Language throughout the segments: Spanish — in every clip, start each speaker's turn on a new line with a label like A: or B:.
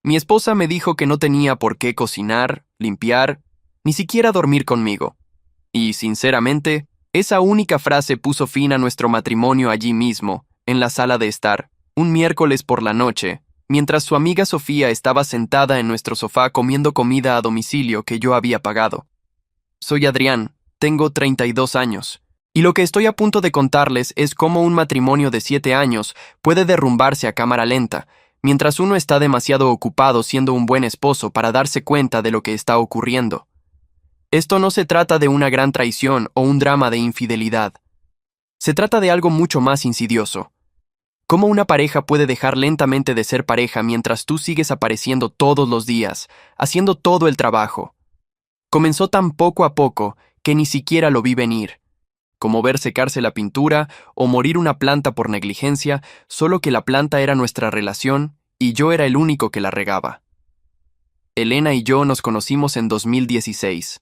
A: Mi esposa me dijo que no tenía por qué cocinar, limpiar, ni siquiera dormir conmigo. Y, sinceramente, esa única frase puso fin a nuestro matrimonio allí mismo, en la sala de estar, un miércoles por la noche, mientras su amiga Sofía estaba sentada en nuestro sofá comiendo comida a domicilio que yo había pagado. Soy Adrián, tengo 32 años, y lo que estoy a punto de contarles es cómo un matrimonio de 7 años puede derrumbarse a cámara lenta, mientras uno está demasiado ocupado siendo un buen esposo para darse cuenta de lo que está ocurriendo. Esto no se trata de una gran traición o un drama de infidelidad. Se trata de algo mucho más insidioso. ¿Cómo una pareja puede dejar lentamente de ser pareja mientras tú sigues apareciendo todos los días, haciendo todo el trabajo? Comenzó tan poco a poco que ni siquiera lo vi venir. Como ver secarse la pintura o morir una planta por negligencia, solo que la planta era nuestra relación y yo era el único que la regaba. Elena y yo nos conocimos en 2016,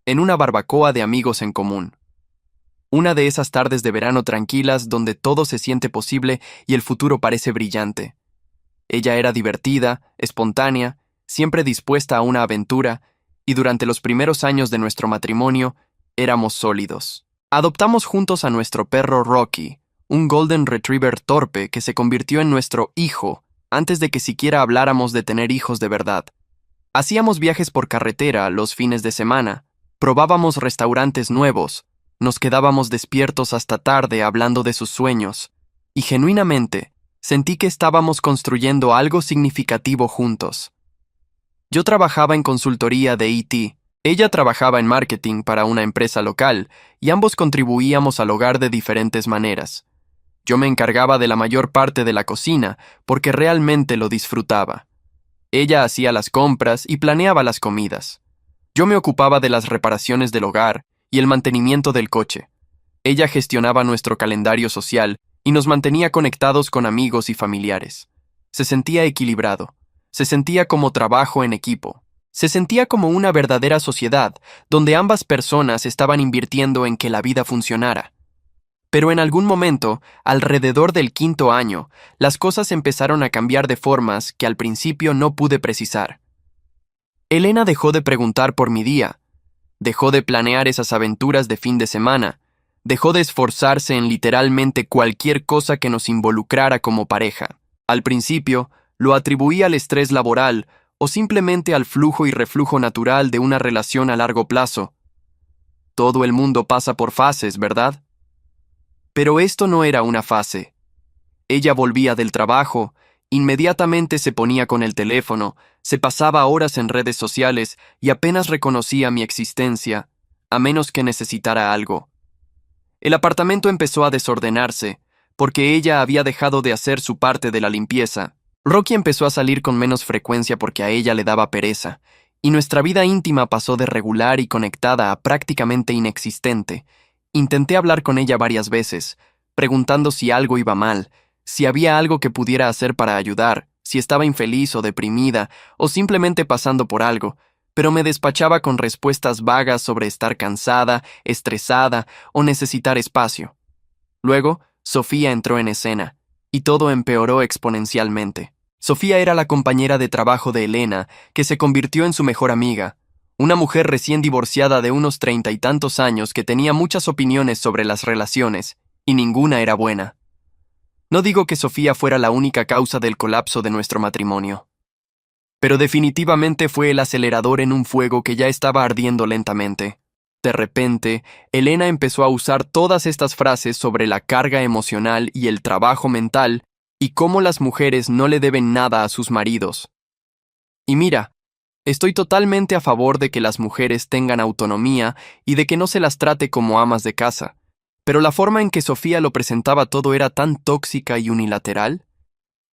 A: en una barbacoa de amigos en común. Una de esas tardes de verano tranquilas donde todo se siente posible y el futuro parece brillante. Ella era divertida, espontánea, siempre dispuesta a una aventura, y durante los primeros años de nuestro matrimonio éramos sólidos. Adoptamos juntos a nuestro perro Rocky, un Golden Retriever torpe que se convirtió en nuestro hijo antes de que siquiera habláramos de tener hijos de verdad. Hacíamos viajes por carretera los fines de semana, probábamos restaurantes nuevos, nos quedábamos despiertos hasta tarde hablando de sus sueños, y genuinamente sentí que estábamos construyendo algo significativo juntos. Yo trabajaba en consultoría de IT, ella trabajaba en marketing para una empresa local, y ambos contribuíamos al hogar de diferentes maneras. Yo me encargaba de la mayor parte de la cocina, porque realmente lo disfrutaba. Ella hacía las compras y planeaba las comidas. Yo me ocupaba de las reparaciones del hogar y el mantenimiento del coche. Ella gestionaba nuestro calendario social y nos mantenía conectados con amigos y familiares. Se sentía equilibrado. Se sentía como trabajo en equipo. Se sentía como una verdadera sociedad, donde ambas personas estaban invirtiendo en que la vida funcionara. Pero en algún momento, alrededor del 5.º año, las cosas empezaron a cambiar de formas que al principio no pude precisar. Elena dejó de preguntar por mi día, dejó de planear esas aventuras de fin de semana, dejó de esforzarse en literalmente cualquier cosa que nos involucrara como pareja. Al principio, lo atribuía al estrés laboral o simplemente al flujo y reflujo natural de una relación a largo plazo. Todo el mundo pasa por fases, ¿verdad? Pero esto no era una fase. Ella volvía del trabajo, inmediatamente se ponía con el teléfono, se pasaba horas en redes sociales y apenas reconocía mi existencia, a menos que necesitara algo. El apartamento empezó a desordenarse, porque ella había dejado de hacer su parte de la limpieza. Rocky empezó a salir con menos frecuencia porque a ella le daba pereza, y nuestra vida íntima pasó de regular y conectada a prácticamente inexistente. Intenté hablar con ella varias veces, preguntando si algo iba mal, si había algo que pudiera hacer para ayudar, si estaba infeliz o deprimida, o simplemente pasando por algo, pero me despachaba con respuestas vagas sobre estar cansada, estresada o necesitar espacio. Luego, Sofía entró en escena, y todo empeoró exponencialmente. Sofía era la compañera de trabajo de Elena, que se convirtió en su mejor amiga, una mujer recién divorciada de unos 30 y tantos años que tenía muchas opiniones sobre las relaciones, y ninguna era buena. No digo que Sofía fuera la única causa del colapso de nuestro matrimonio, pero definitivamente fue el acelerador en un fuego que ya estaba ardiendo lentamente. De repente, Elena empezó a usar todas estas frases sobre la carga emocional y el trabajo mental y cómo las mujeres no le deben nada a sus maridos. Y mira, estoy totalmente a favor de que las mujeres tengan autonomía y de que no se las trate como amas de casa, pero la forma en que Sofía lo presentaba todo era tan tóxica y unilateral.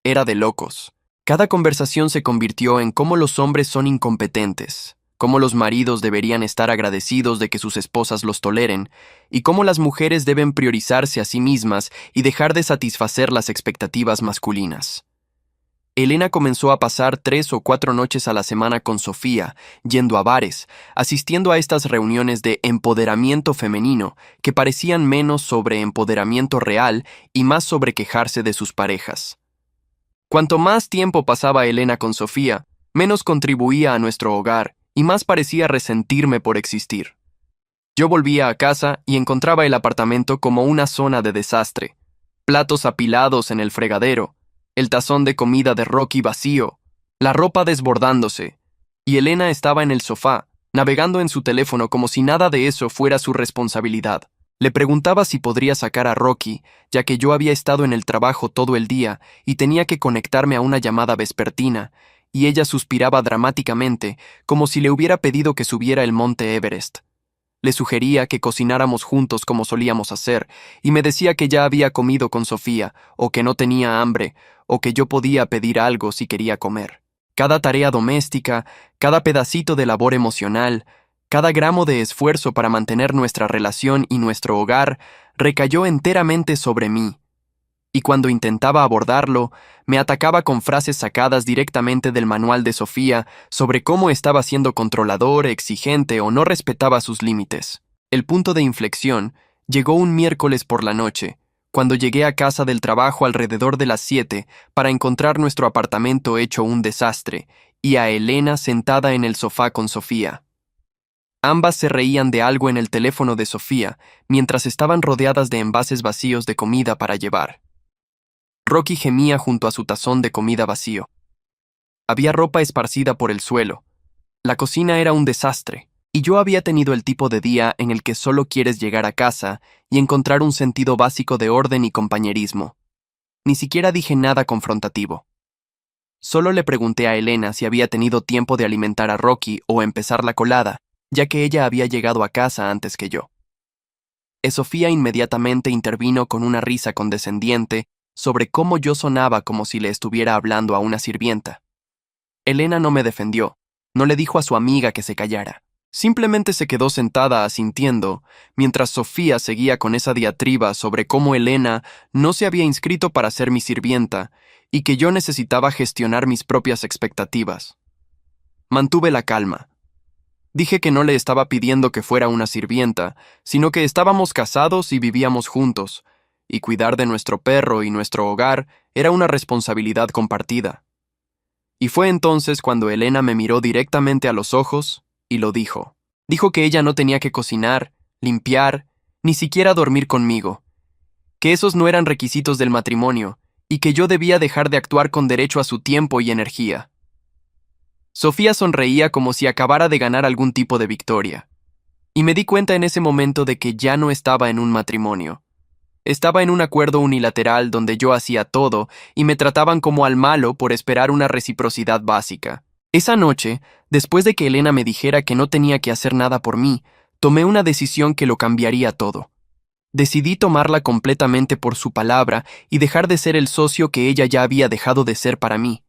A: Era de locos. Cada conversación se convirtió en cómo los hombres son incompetentes, cómo los maridos deberían estar agradecidos de que sus esposas los toleren, y cómo las mujeres deben priorizarse a sí mismas y dejar de satisfacer las expectativas masculinas. Elena comenzó a pasar 3 o 4 noches a la semana con Sofía, yendo a bares, asistiendo a estas reuniones de empoderamiento femenino que parecían menos sobre empoderamiento real y más sobre quejarse de sus parejas. Cuanto más tiempo pasaba Elena con Sofía, menos contribuía a nuestro hogar y más parecía resentirme por existir. Yo volvía a casa y encontraba el apartamento como una zona de desastre. Platos apilados en el fregadero, el tazón de comida de Rocky vacío, la ropa desbordándose, y Elena estaba en el sofá, navegando en su teléfono como si nada de eso fuera su responsabilidad. Le preguntaba si podría sacar a Rocky, ya que yo había estado en el trabajo todo el día y tenía que conectarme a una llamada vespertina, y ella suspiraba dramáticamente, como si le hubiera pedido que subiera el monte Everest. Le sugería que cocináramos juntos como solíamos hacer, y me decía que ya había comido con Sofía, o que no tenía hambre, o que yo podía pedir algo si quería comer. Cada tarea doméstica, cada pedacito de labor emocional, cada gramo de esfuerzo para mantener nuestra relación y nuestro hogar recayó enteramente sobre mí. Y cuando intentaba abordarlo, me atacaba con frases sacadas directamente del manual de Sofía sobre cómo estaba siendo controlador, exigente o no respetaba sus límites. El punto de inflexión llegó un miércoles por la noche, cuando llegué a casa del trabajo alrededor de las 7 para encontrar nuestro apartamento hecho un desastre y a Elena sentada en el sofá con Sofía. Ambas se reían de algo en el teléfono de Sofía mientras estaban rodeadas de envases vacíos de comida para llevar. Rocky gemía junto a su tazón de comida vacío. Había ropa esparcida por el suelo. La cocina era un desastre, y yo había tenido el tipo de día en el que solo quieres llegar a casa y encontrar un sentido básico de orden y compañerismo. Ni siquiera dije nada confrontativo. Solo le pregunté a Elena si había tenido tiempo de alimentar a Rocky o empezar la colada, ya que ella había llegado a casa antes que yo. Sofía inmediatamente intervino con una risa condescendiente sobre cómo yo sonaba como si le estuviera hablando a una sirvienta. Elena no me defendió, no le dijo a su amiga que se callara. Simplemente se quedó sentada asintiendo, mientras Sofía seguía con esa diatriba sobre cómo Elena no se había inscrito para ser mi sirvienta y que yo necesitaba gestionar mis propias expectativas. Mantuve la calma. Dije que no le estaba pidiendo que fuera una sirvienta, sino que estábamos casados y vivíamos juntos, y cuidar de nuestro perro y nuestro hogar era una responsabilidad compartida. Y fue entonces cuando Elena me miró directamente a los ojos y lo dijo. Dijo que ella no tenía que cocinar, limpiar, ni siquiera dormir conmigo, que esos no eran requisitos del matrimonio y que yo debía dejar de actuar con derecho a su tiempo y energía. Sofía sonreía como si acabara de ganar algún tipo de victoria, y me di cuenta en ese momento de que ya no estaba en un matrimonio. Estaba en un acuerdo unilateral donde yo hacía todo y me trataban como al malo por esperar una reciprocidad básica. Esa noche, después de que Elena me dijera que no tenía que hacer nada por mí, tomé una decisión que lo cambiaría todo. Decidí tomarla completamente por su palabra y dejar de ser el socio que ella ya había dejado de ser para mí.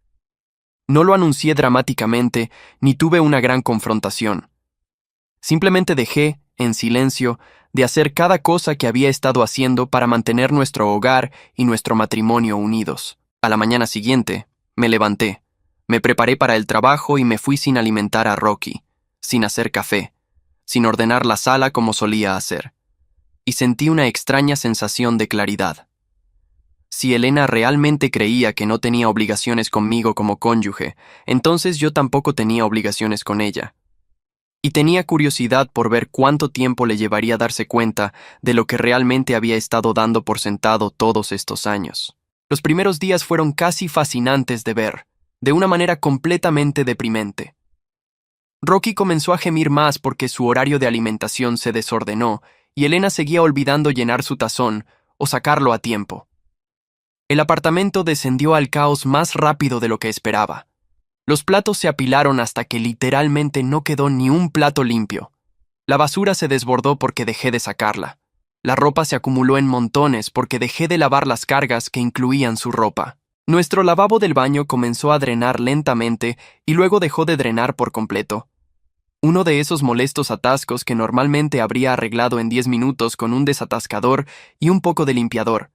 A: No lo anuncié dramáticamente, ni tuve una gran confrontación. Simplemente dejé, en silencio, de hacer cada cosa que había estado haciendo para mantener nuestro hogar y nuestro matrimonio unidos. A la mañana siguiente, me levanté, me preparé para el trabajo y me fui sin alimentar a Rocky, sin hacer café, sin ordenar la sala como solía hacer. Y sentí una extraña sensación de claridad. Si Elena realmente creía que no tenía obligaciones conmigo como cónyuge, entonces yo tampoco tenía obligaciones con ella. Y tenía curiosidad por ver cuánto tiempo le llevaría darse cuenta de lo que realmente había estado dando por sentado todos estos años. Los primeros días fueron casi fascinantes de ver, de una manera completamente deprimente. Rocky comenzó a gemir más porque su horario de alimentación se desordenó y Elena seguía olvidando llenar su tazón o sacarlo a tiempo. El apartamento descendió al caos más rápido de lo que esperaba. Los platos se apilaron hasta que literalmente no quedó ni un plato limpio. La basura se desbordó porque dejé de sacarla. La ropa se acumuló en montones porque dejé de lavar las cargas que incluían su ropa. Nuestro lavabo del baño comenzó a drenar lentamente y luego dejó de drenar por completo. Uno de esos molestos atascos que normalmente habría arreglado en 10 minutos con un desatascador y un poco de limpiador,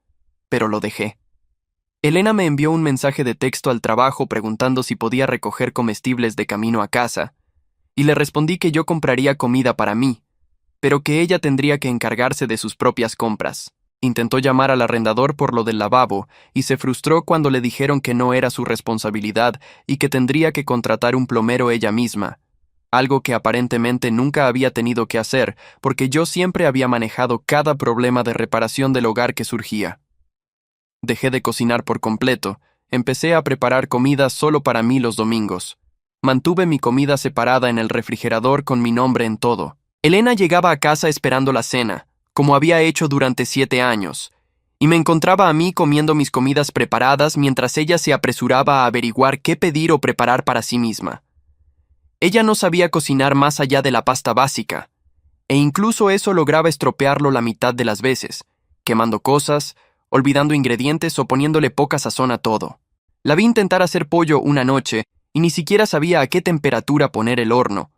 A: pero lo dejé. Elena me envió un mensaje de texto al trabajo preguntando si podía recoger comestibles de camino a casa, y le respondí que yo compraría comida para mí, pero que ella tendría que encargarse de sus propias compras. Intentó llamar al arrendador por lo del lavabo y se frustró cuando le dijeron que no era su responsabilidad y que tendría que contratar un plomero ella misma, algo que aparentemente nunca había tenido que hacer porque yo siempre había manejado cada problema de reparación del hogar que surgía. Dejé de cocinar por completo, empecé a preparar comida solo para mí los domingos. Mantuve mi comida separada en el refrigerador con mi nombre en todo. Elena llegaba a casa esperando la cena, como había hecho durante 7 años, y me encontraba a mí comiendo mis comidas preparadas mientras ella se apresuraba a averiguar qué pedir o preparar para sí misma. Ella no sabía cocinar más allá de la pasta básica, e incluso eso lograba estropearlo la mitad de las veces, quemando cosas, olvidando ingredientes o poniéndole poca sazón a todo. La vi intentar hacer pollo una noche y ni siquiera sabía a qué temperatura poner el horno.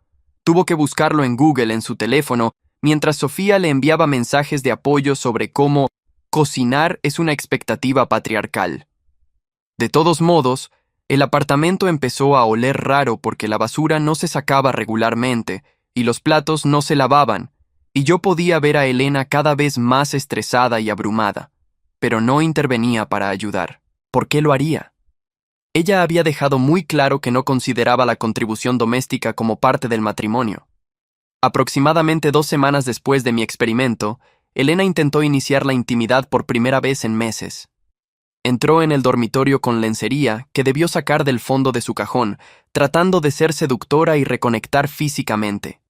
A: Tuvo que buscarlo en Google en su teléfono, mientras Sofía le enviaba mensajes de apoyo sobre cómo cocinar es una expectativa patriarcal. De todos modos, el apartamento empezó a oler raro porque la basura no se sacaba regularmente y los platos no se lavaban, y yo podía ver a Elena cada vez más estresada y abrumada, pero no intervenía para ayudar. ¿Por qué lo haría? Ella había dejado muy claro que no consideraba la contribución doméstica como parte del matrimonio. Aproximadamente 2 semanas después de mi experimento, Elena intentó iniciar la intimidad por primera vez en meses. Entró en el dormitorio con lencería que debió sacar del fondo de su cajón, tratando de ser seductora y reconectar físicamente.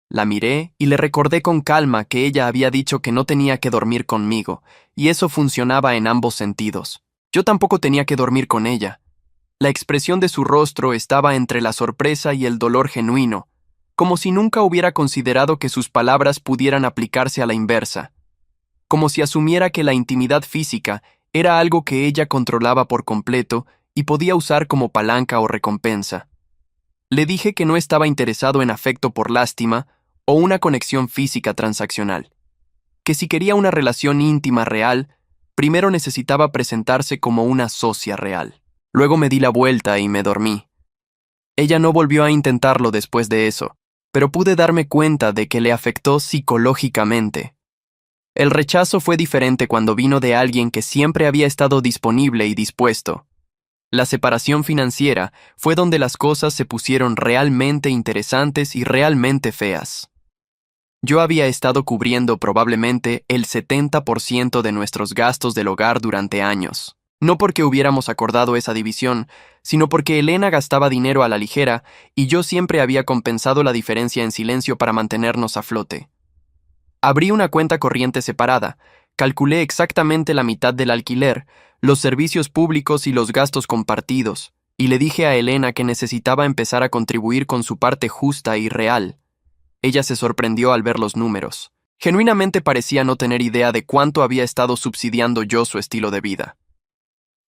A: La miré y le recordé con calma que ella había dicho que no tenía que dormir conmigo, y eso funcionaba en ambos sentidos. Yo tampoco tenía que dormir con ella. La expresión de su rostro estaba entre la sorpresa y el dolor genuino, como si nunca hubiera considerado que sus palabras pudieran aplicarse a la inversa, como si asumiera que la intimidad física era algo que ella controlaba por completo y podía usar como palanca o recompensa. Le dije que no estaba interesado en afecto por lástima o una conexión física transaccional, que si quería una relación íntima real, primero necesitaba presentarse como una socia real. Luego me di la vuelta y me dormí. Ella no volvió a intentarlo después de eso, pero pude darme cuenta de que le afectó psicológicamente. El rechazo fue diferente cuando vino de alguien que siempre había estado disponible y dispuesto. La separación financiera fue donde las cosas se pusieron realmente interesantes y realmente feas. Yo había estado cubriendo probablemente el 70% de nuestros gastos del hogar durante años. No porque hubiéramos acordado esa división, sino porque Elena gastaba dinero a la ligera y yo siempre había compensado la diferencia en silencio para mantenernos a flote. Abrí una cuenta corriente separada, calculé exactamente la mitad del alquiler, los servicios públicos y los gastos compartidos, y le dije a Elena que necesitaba empezar a contribuir con su parte justa y real. Ella se sorprendió al ver los números. Genuinamente parecía no tener idea de cuánto había estado subsidiando yo su estilo de vida.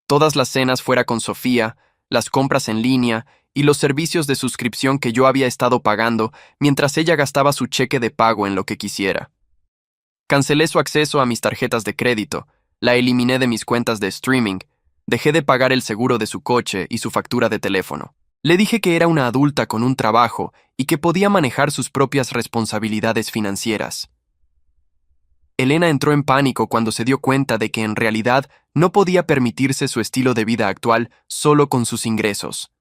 A: Todas las cenas fuera con Sofía, las compras en línea y los servicios de suscripción que yo había estado pagando mientras ella gastaba su cheque de pago en lo que quisiera. Cancelé su acceso a mis tarjetas de crédito, la eliminé de mis cuentas de streaming, dejé de pagar el seguro de su coche y su factura de teléfono. Le dije que era una adulta con un trabajo y que podía manejar sus propias responsabilidades financieras. Elena entró en pánico cuando se dio cuenta de que en realidad no podía permitirse su estilo de vida actual solo con sus ingresos.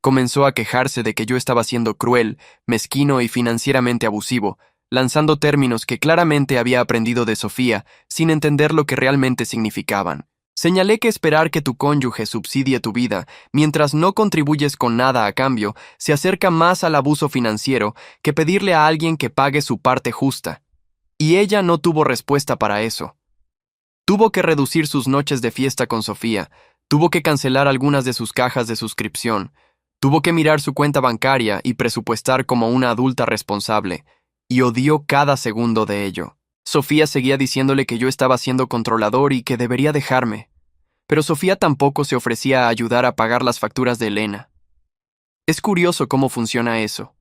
A: Comenzó a quejarse de que yo estaba siendo cruel, mezquino y financieramente abusivo, lanzando términos que claramente había aprendido de Sofía sin entender lo que realmente significaban. Señalé que esperar que tu cónyuge subsidie tu vida mientras no contribuyes con nada a cambio se acerca más al abuso financiero que pedirle a alguien que pague su parte justa. Y ella no tuvo respuesta para eso. Tuvo que reducir sus noches de fiesta con Sofía, tuvo que cancelar algunas de sus cajas de suscripción, tuvo que mirar su cuenta bancaria y presupuestar como una adulta responsable, y odió cada segundo de ello. Sofía seguía diciéndole que yo estaba siendo controlador y que debería dejarme, pero Sofía tampoco se ofrecía a ayudar a pagar las facturas de Elena. Es curioso cómo funciona eso.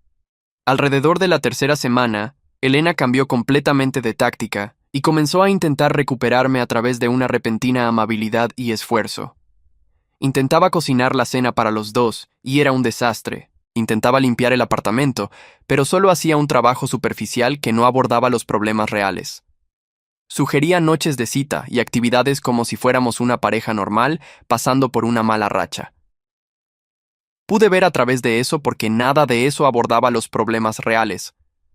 A: Alrededor de la 3ª semana, Elena cambió completamente de táctica y comenzó a intentar recuperarme a través de una repentina amabilidad y esfuerzo. Intentaba cocinar la cena para los dos y era un desastre. Intentaba limpiar el apartamento, pero solo hacía un trabajo superficial que no abordaba los problemas reales. Sugería noches de cita y actividades como si fuéramos una pareja normal pasando por una mala racha. Pude ver a través de eso porque nada de eso abordaba los problemas reales.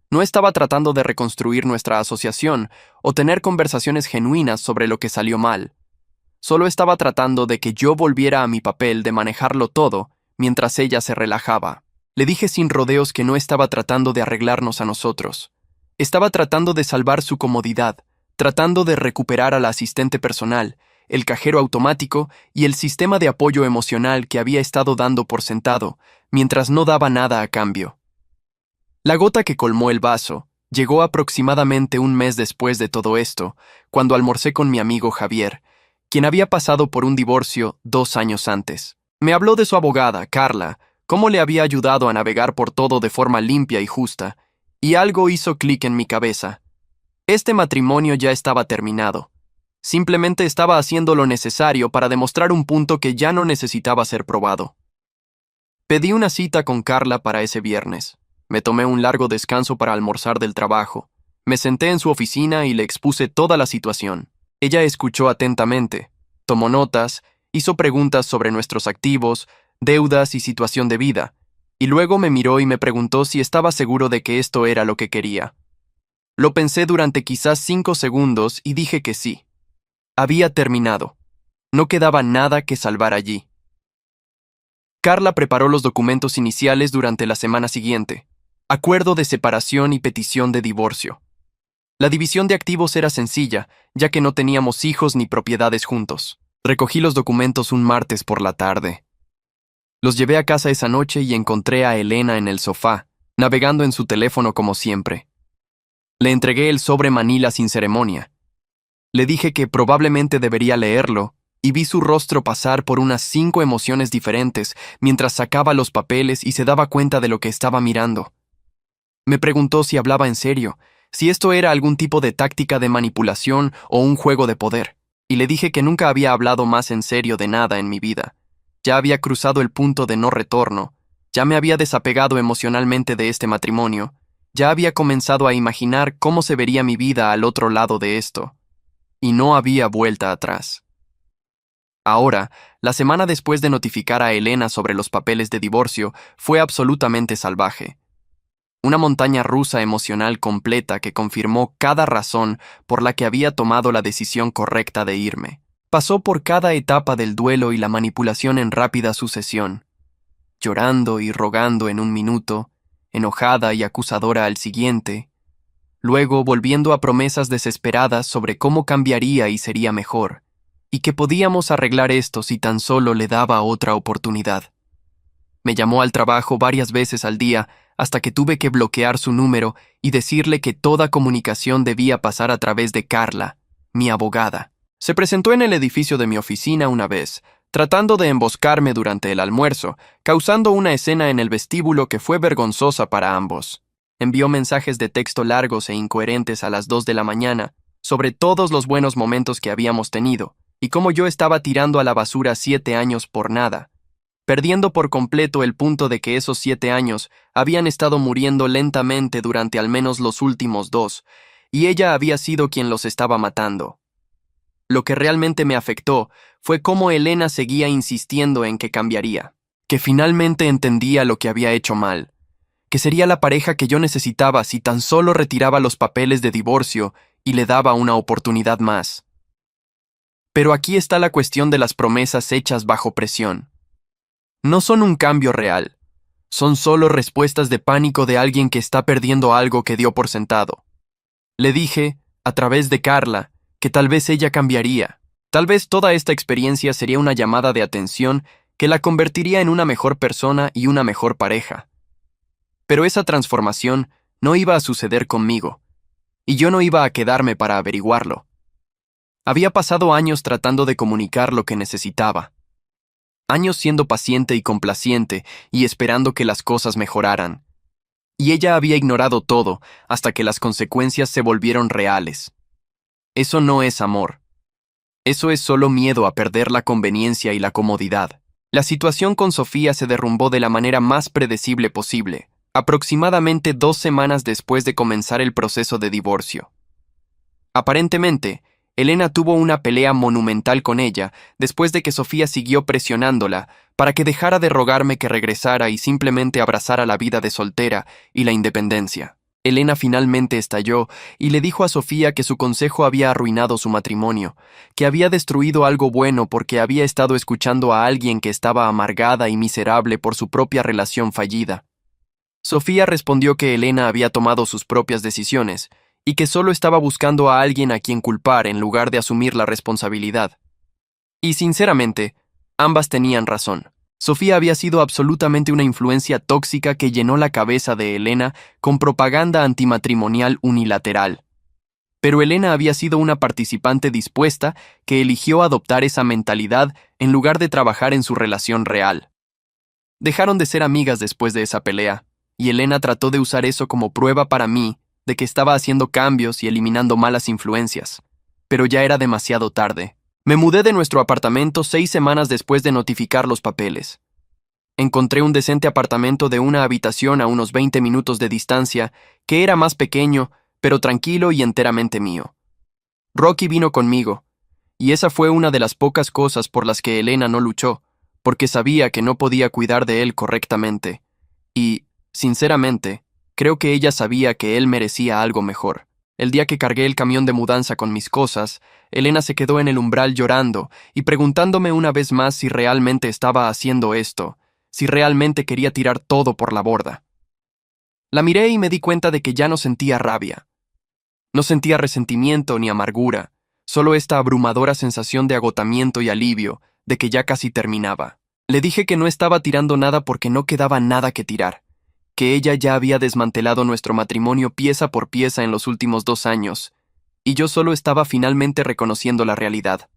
A: No estaba tratando de reconstruir nuestra asociación o tener conversaciones genuinas sobre lo que salió mal. Solo estaba tratando de que yo volviera a mi papel de manejarlo todo mientras ella se relajaba. Le dije sin rodeos que no estaba tratando de arreglarnos a nosotros. Estaba tratando de salvar su comodidad, tratando de recuperar a la asistente personal, el cajero automático y el sistema de apoyo emocional que había estado dando por sentado, mientras no daba nada a cambio. La gota que colmó el vaso llegó aproximadamente un mes después de todo esto, cuando almorcé con mi amigo Javier, quien había pasado por un divorcio 2 años antes. Me habló de su abogada, Carla, cómo le había ayudado a navegar por todo de forma limpia y justa, y algo hizo clic en mi cabeza. Este matrimonio ya estaba terminado. Simplemente estaba haciendo lo necesario para demostrar un punto que ya no necesitaba ser probado. Pedí una cita con Carla para ese viernes. Me tomé un largo descanso para almorzar del trabajo. Me senté en su oficina y le expuse toda la situación. Ella escuchó atentamente, tomó notas, hizo preguntas sobre nuestros activos, deudas y situación de vida, y luego me miró y me preguntó si estaba seguro de que esto era lo que quería. Lo pensé durante quizás 5 segundos y dije que sí. Había terminado. No quedaba nada que salvar allí. Carla preparó los documentos iniciales durante la semana siguiente. Acuerdo de separación y petición de divorcio. La división de activos era sencilla, ya que no teníamos hijos ni propiedades juntos. Recogí los documentos un martes por la tarde. Los llevé a casa esa noche y encontré a Elena en el sofá, navegando en su teléfono como siempre. Le entregué el sobre manila sin ceremonia. Le dije que probablemente debería leerlo, y vi su rostro pasar por unas 5 emociones diferentes mientras sacaba los papeles y se daba cuenta de lo que estaba mirando. Me preguntó si hablaba en serio, si esto era algún tipo de táctica de manipulación o un juego de poder, y le dije que nunca había hablado más en serio de nada en mi vida. Ya había cruzado el punto de no retorno, ya me había desapegado emocionalmente de este matrimonio, ya había comenzado a imaginar cómo se vería mi vida al otro lado de esto, y no había vuelta atrás. Ahora, la semana después de notificar a Elena sobre los papeles de divorcio, fue absolutamente salvaje. Una montaña rusa emocional completa que confirmó cada razón por la que había tomado la decisión correcta de irme. Pasó por cada etapa del duelo y la manipulación en rápida sucesión, llorando y rogando en un minuto, enojada y acusadora al siguiente, luego volviendo a promesas desesperadas sobre cómo cambiaría y sería mejor, y que podíamos arreglar esto si tan solo le daba otra oportunidad. Me llamó al trabajo varias veces al día hasta que tuve que bloquear su número y decirle que toda comunicación debía pasar a través de Carla, mi abogada. Se presentó en el edificio de mi oficina una vez, tratando de emboscarme durante el almuerzo, causando una escena en el vestíbulo que fue vergonzosa para ambos. Envió mensajes de texto largos e incoherentes a las 2 de la mañana sobre todos los buenos momentos que habíamos tenido y cómo yo estaba tirando a la basura 7 años por nada, perdiendo por completo el punto de que esos 7 años habían estado muriendo lentamente durante al menos los últimos 2, y ella había sido quien los estaba matando. Lo que realmente me afectó fue cómo Elena seguía insistiendo en que cambiaría, que finalmente entendía lo que había hecho mal, que sería la pareja que yo necesitaba si tan solo retiraba los papeles de divorcio y le daba una oportunidad más. Pero aquí está la cuestión de las promesas hechas bajo presión. No son un cambio real, son solo respuestas de pánico de alguien que está perdiendo algo que dio por sentado. Le dije, a través de Carla, que tal vez ella cambiaría. Tal vez toda esta experiencia sería una llamada de atención que la convertiría en una mejor persona y una mejor pareja. Pero esa transformación no iba a suceder conmigo, y yo no iba a quedarme para averiguarlo. Había pasado años tratando de comunicar lo que necesitaba. Años siendo paciente y complaciente y esperando que las cosas mejoraran. Y ella había ignorado todo hasta que las consecuencias se volvieron reales. Eso no es amor. Eso es solo miedo a perder la conveniencia y la comodidad. La situación con Sofía se derrumbó de la manera más predecible posible, aproximadamente 2 semanas después de comenzar el proceso de divorcio. Aparentemente, Elena tuvo una pelea monumental con ella después de que Sofía siguió presionándola para que dejara de rogarme que regresara y simplemente abrazara la vida de soltera y la independencia. Elena finalmente estalló y le dijo a Sofía que su consejo había arruinado su matrimonio, que había destruido algo bueno porque había estado escuchando a alguien que estaba amargada y miserable por su propia relación fallida. Sofía respondió que Elena había tomado sus propias decisiones y que solo estaba buscando a alguien a quien culpar en lugar de asumir la responsabilidad. Y sinceramente, ambas tenían razón. Sofía había sido absolutamente una influencia tóxica que llenó la cabeza de Elena con propaganda antimatrimonial unilateral. Pero Elena había sido una participante dispuesta que eligió adoptar esa mentalidad en lugar de trabajar en su relación real. Dejaron de ser amigas después de esa pelea, y Elena trató de usar eso como prueba para mí de que estaba haciendo cambios y eliminando malas influencias. Pero ya era demasiado tarde. Me mudé de nuestro apartamento 6 semanas después de notificar los papeles. Encontré un decente apartamento de una habitación a unos 20 minutos de distancia, que era más pequeño, pero tranquilo y enteramente mío. Rocky vino conmigo, y esa fue una de las pocas cosas por las que Elena no luchó, porque sabía que no podía cuidar de él correctamente. Y, sinceramente, creo que ella sabía que él merecía algo mejor. El día que cargué el camión de mudanza con mis cosas, Elena se quedó en el umbral llorando y preguntándome una vez más si realmente estaba haciendo esto, si realmente quería tirar todo por la borda. La miré y me di cuenta de que ya no sentía rabia. No sentía resentimiento ni amargura, solo esta abrumadora sensación de agotamiento y alivio de que ya casi terminaba. Le dije que no estaba tirando nada porque no quedaba nada que tirar, que ella ya había desmantelado nuestro matrimonio pieza por pieza en los últimos 2 años, y yo solo estaba finalmente reconociendo la realidad.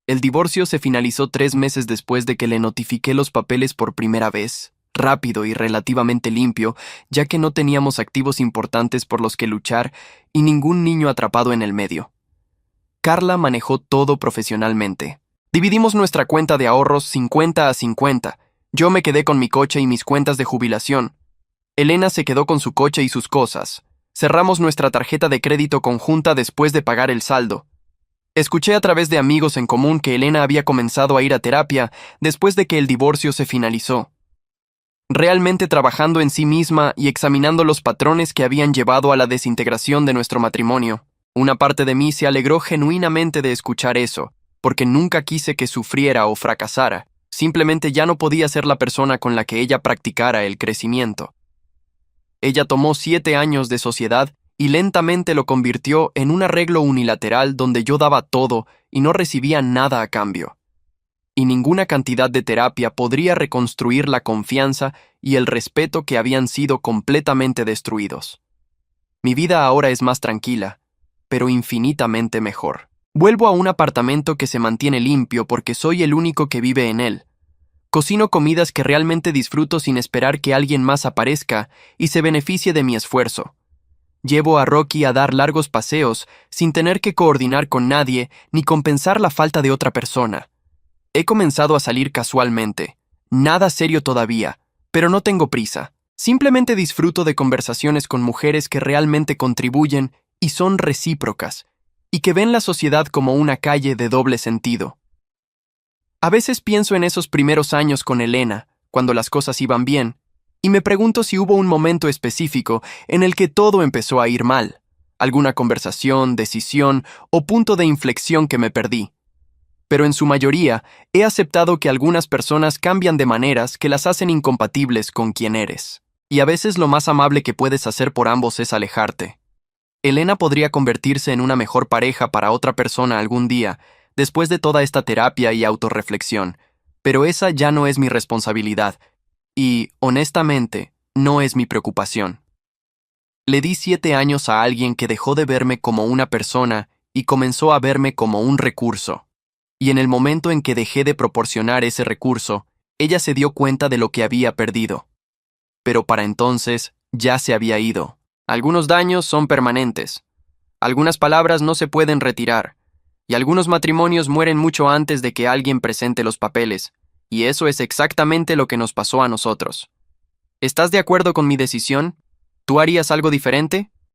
A: El divorcio se finalizó 3 meses después de que le notifiqué los papeles por primera vez, rápido y relativamente limpio, ya que no teníamos activos importantes por los que luchar y ningún niño atrapado en el medio. Carla manejó todo profesionalmente. Dividimos nuestra cuenta de ahorros 50-50. Yo me quedé con mi coche y mis cuentas de jubilación. Elena se quedó con su coche y sus cosas. Cerramos nuestra tarjeta de crédito conjunta después de pagar el saldo. Escuché a través de amigos en común que Elena había comenzado a ir a terapia después de que el divorcio se finalizó, realmente trabajando en sí misma y examinando los patrones que habían llevado a la desintegración de nuestro matrimonio. Una parte de mí se alegró genuinamente de escuchar eso, porque nunca quise que sufriera o fracasara. Simplemente ya no podía ser la persona con la que ella practicara el crecimiento. Ella tomó 7 años de sociedad y lentamente lo convirtió en un arreglo unilateral donde yo daba todo y no recibía nada a cambio. Y ninguna cantidad de terapia podría reconstruir la confianza y el respeto que habían sido completamente destruidos. Mi vida ahora es más tranquila, pero infinitamente mejor. Vuelvo a un apartamento que se mantiene limpio porque soy el único que vive en él. Cocino comidas que realmente disfruto sin esperar que alguien más aparezca y se beneficie de mi esfuerzo. Llevo a Rocky a dar largos paseos sin tener que coordinar con nadie ni compensar la falta de otra persona. He comenzado a salir casualmente. Nada serio todavía, pero no tengo prisa. Simplemente disfruto de conversaciones con mujeres que realmente contribuyen y son recíprocas, y que ven la sociedad como una calle de doble sentido. A veces pienso en esos primeros años con Elena, cuando las cosas iban bien, y me pregunto si hubo un momento específico en el que todo empezó a ir mal, alguna conversación, decisión o punto de inflexión que me perdí. Pero en su mayoría, he aceptado que algunas personas cambian de maneras que las hacen incompatibles con quien eres. Y a veces lo más amable que puedes hacer por ambos es alejarte. Elena podría convertirse en una mejor pareja para otra persona algún día, después de toda esta terapia y autorreflexión, pero esa ya no es mi responsabilidad, y, honestamente, no es mi preocupación. Le di 7 años a alguien que dejó de verme como una persona y comenzó a verme como un recurso. Y en el momento en que dejé de proporcionar ese recurso, ella se dio cuenta de lo que había perdido. Pero para entonces, ya se había ido. Algunos daños son permanentes. Algunas palabras no se pueden retirar. Y algunos matrimonios mueren mucho antes de que alguien presente los papeles. Y eso es exactamente lo que nos pasó a nosotros. ¿Estás de acuerdo con mi decisión? ¿Tú harías algo diferente?